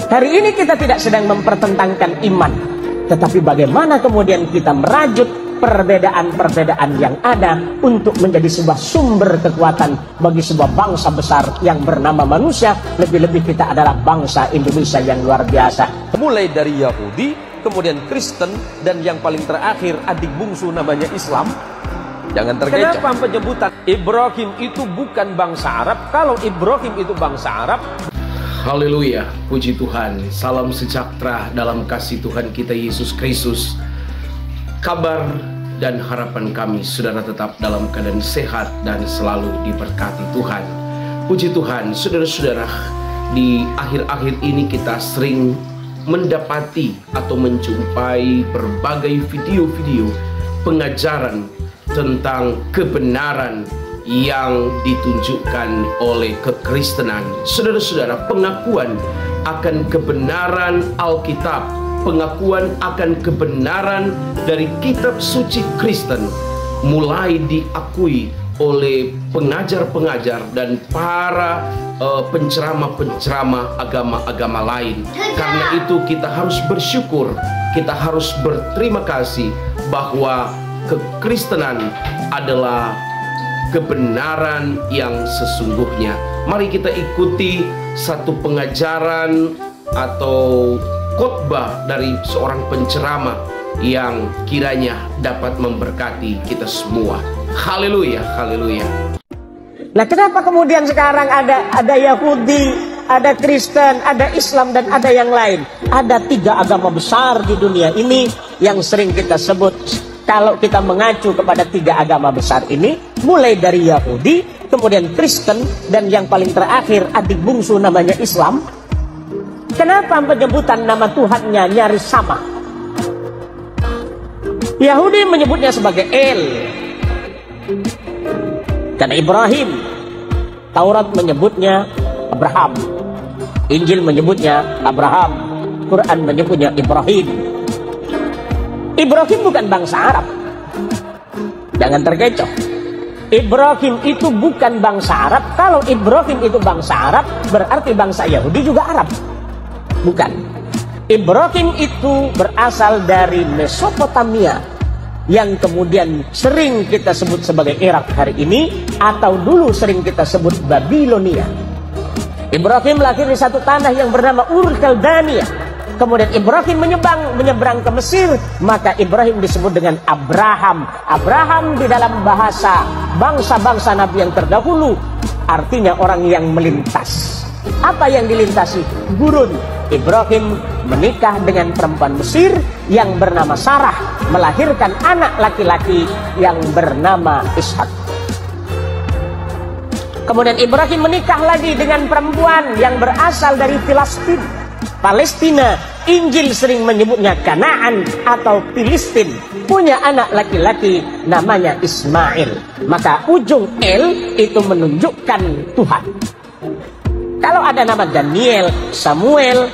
Hari ini kita tidak sedang mempertentangkan iman, tetapi bagaimana kemudian kita merajut perbedaan-perbedaan yang ada untuk menjadi sebuah sumber kekuatan bagi sebuah bangsa besar yang bernama manusia. Lebih-lebih kita adalah bangsa Indonesia yang luar biasa. Mulai dari Yahudi, kemudian Kristen, dan yang paling terakhir adik bungsu namanya Islam. Jangan terkecoh. Kenapa penyebutan Ibrahim itu bukan bangsa Arab? Kalau Ibrahim itu bangsa Arab. Haleluya, puji Tuhan. Salam sejahtera dalam kasih Tuhan kita Yesus Kristus. Kabar dan harapan kami saudara tetap dalam keadaan sehat dan selalu diberkati Tuhan. Puji Tuhan, saudara-saudara, di akhir-akhir ini kita sering mendapati atau menjumpai berbagai video-video pengajaran tentang kebenaran yang ditunjukkan oleh kekristenan. Saudara-saudara, pengakuan akan kebenaran Alkitab, pengakuan akan kebenaran dari kitab suci Kristen mulai diakui oleh pengajar-pengajar dan para penceramah-penceramah agama-agama lain. Karena itu kita harus bersyukur, kita harus berterima kasih bahwa kekristenan adalah kebenaran yang sesungguhnya. Mari kita ikuti satu pengajaran atau khotbah dari seorang penceramah yang kiranya dapat memberkati kita semua. Haleluya, haleluya. Nah, kenapa kemudian sekarang ada Yahudi, ada Kristen, ada Islam, dan ada yang lain? Ada 3 agama besar di dunia ini yang sering kita sebut. Kalau kita mengacu kepada 3 agama besar ini, mulai dari Yahudi, kemudian Kristen, dan yang paling terakhir adik bungsu namanya Islam. Kenapa penyebutan nama Tuhannya nyaris sama? Yahudi menyebutnya sebagai El, karena Ibrahim. Taurat menyebutnya Abraham, Injil menyebutnya Abraham, Quran menyebutnya Ibrahim. Ibrahim bukan bangsa Arab. Jangan terkecoh. Ibrahim itu bukan bangsa Arab. Kalau Ibrahim itu bangsa Arab, berarti bangsa Yahudi juga Arab. Bukan. Ibrahim itu berasal dari Mesopotamia, yang kemudian sering kita sebut sebagai Irak hari ini, atau dulu sering kita sebut Babilonia. Ibrahim lahir di satu tanah yang bernama Ur Kaldania. Kemudian Ibrahim menyeberang ke Mesir, maka Ibrahim disebut dengan Abraham. Abraham di dalam bahasa bangsa-bangsa Nabi yang terdahulu artinya orang yang melintas. Apa yang dilintasi? Gurun. Ibrahim menikah dengan perempuan Mesir yang bernama Sarah, melahirkan anak laki-laki yang bernama Ishak. Kemudian Ibrahim menikah lagi dengan perempuan yang berasal dari Palestina. Injil sering menyebutnya Kanaan atau Filistin. Punya anak laki-laki namanya Ismail. Maka ujung El itu menunjukkan Tuhan. Kalau ada nama Daniel, Samuel,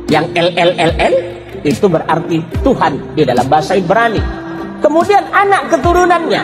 yang LLLL itu berarti Tuhan di dalam bahasa Ibrani. Kemudian anak keturunannya,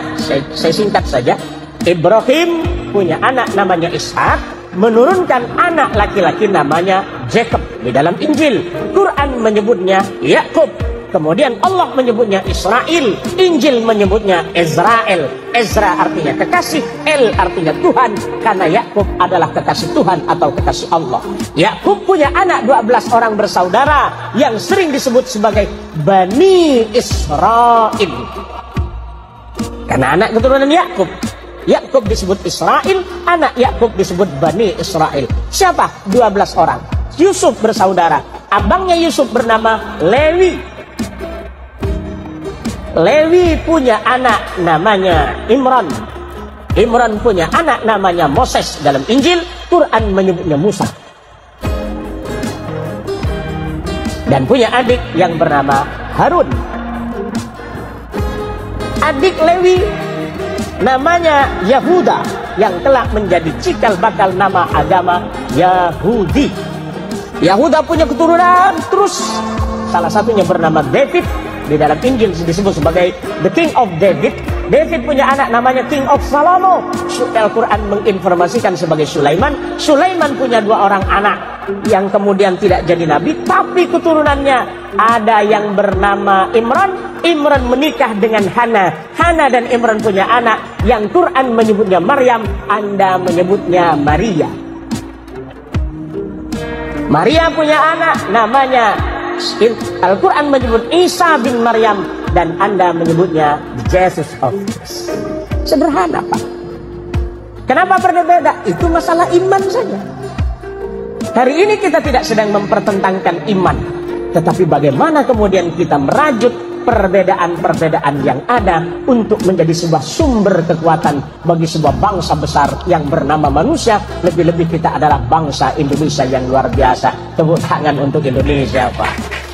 saya singkat saja. Ibrahim punya anak namanya Ishak, menurunkan anak laki-laki namanya Jacob di dalam Injil. Quran menyebutnya Yakub. Kemudian Allah menyebutnya Israel. Injil menyebutnya Israel. Ezra artinya kekasih, El artinya Tuhan, karena Yakub adalah kekasih Tuhan atau kekasih Allah. Yakub punya anak 12 orang bersaudara yang sering disebut sebagai Bani Israel. Karena anak keturunan Yakub. Yakub disebut Israel, anak Yakub disebut Bani Israel. Siapa? 12 orang. Yusuf bersaudara. Abangnya Yusuf bernama Lewi. Lewi punya anak namanya Imran. Imran punya anak namanya Moses. Dalam Injil, Quran menyebutnya Musa. Dan punya adik yang bernama Harun. Adik Lewi namanya Yahuda, yang kelak menjadi cikal bakal nama agama Yahudi. Yahuda punya keturunan terus, salah satunya bernama David. Di dalam Injil disebut sebagai the King of David. David punya anak namanya King of Salomo. Al-Quran menginformasikan sebagai Sulaiman. Sulaiman punya 2 orang anak. yang kemudian tidak jadi nabi, tapi keturunannya ada yang bernama Imran. Imran menikah dengan Hana. Hana dan Imran punya anak yang Quran menyebutnya Maryam, Anda menyebutnya Maria. Maria punya anak namanya, Al-Quran menyebut Isa bin Maryam, dan Anda menyebutnya Jesus of Christ. Sederhana, Pak. Kenapa berbeda? Itu masalah iman saja. Hari ini kita tidak sedang mempertentangkan iman, tetapi bagaimana kemudian kita merajut perbedaan-perbedaan yang ada untuk menjadi sebuah sumber kekuatan bagi sebuah bangsa besar yang bernama manusia. Lebih-lebih kita adalah bangsa Indonesia yang luar biasa. Tepuk tangan untuk Indonesia, Pak.